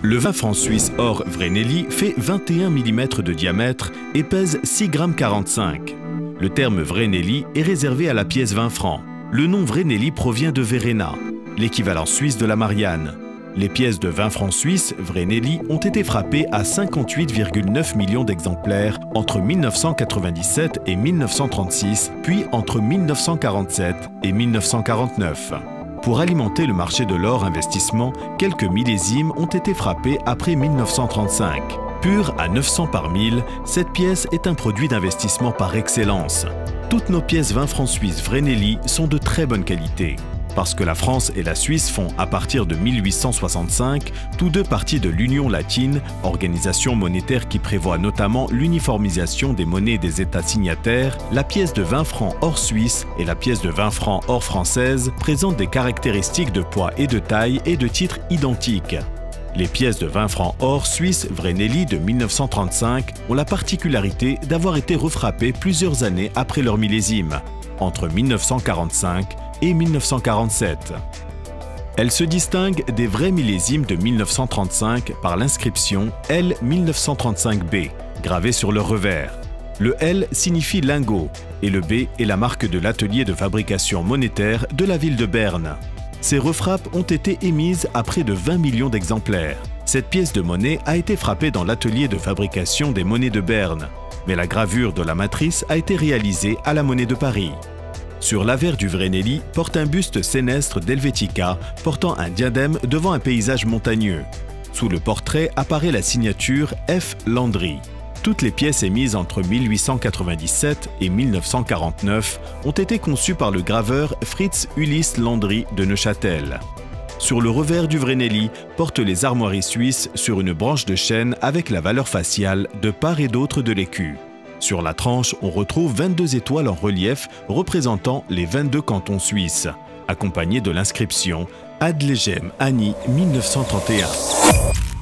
Le 20 francs suisse or Vreneli fait 21 mm de diamètre et pèse 6,45 g. Le terme Vreneli est réservé à la pièce 20 francs. Le nom Vreneli provient de Verena, l'équivalent suisse de la Marianne. Les pièces de 20 francs suisses Vreneli ont été frappées à 58,9 millions d'exemplaires entre 1997 et 1936, puis entre 1947 et 1949. Pour alimenter le marché de l'or investissement, quelques millésimes ont été frappés après 1935. Pure à 900 par 1000, cette pièce est un produit d'investissement par excellence. Toutes nos pièces 20 francs suisses Vreneli sont de très bonne qualité. Parce que la France et la Suisse font, à partir de 1865, tous deux partie de l'Union latine, organisation monétaire qui prévoit notamment l'uniformisation des monnaies des États signataires, la pièce de 20 francs or suisse et la pièce de 20 francs or française présentent des caractéristiques de poids et de taille et de titres identiques. Les pièces de 20 francs or suisse Vreneli de 1935 ont la particularité d'avoir été refrappées plusieurs années après leur millésime, entre 1945 et 1947. Elle se distingue des vrais millésimes de 1935 par l'inscription L 1935B gravée sur leur revers. Le L signifie lingot et le B est la marque de l'atelier de fabrication monétaire de la ville de Berne. Ces refrappes ont été émises à près de 20 millions d'exemplaires. Cette pièce de monnaie a été frappée dans l'atelier de fabrication des monnaies de Berne, mais la gravure de la matrice a été réalisée à la Monnaie de Paris. Sur l'avers du Vreneli porte un buste sénestre d'Helvetica portant un diadème devant un paysage montagneux. Sous le portrait apparaît la signature F. Landry. Toutes les pièces émises entre 1897 et 1949 ont été conçues par le graveur Fritz Ulysse Landry de Neuchâtel. Sur le revers du Vreneli portent les armoiries suisses sur une branche de chêne avec la valeur faciale de part et d'autre de l'écu. Sur la tranche, on retrouve 22 étoiles en relief représentant les 22 cantons suisses, accompagnées de l'inscription Ad legem anni 1931.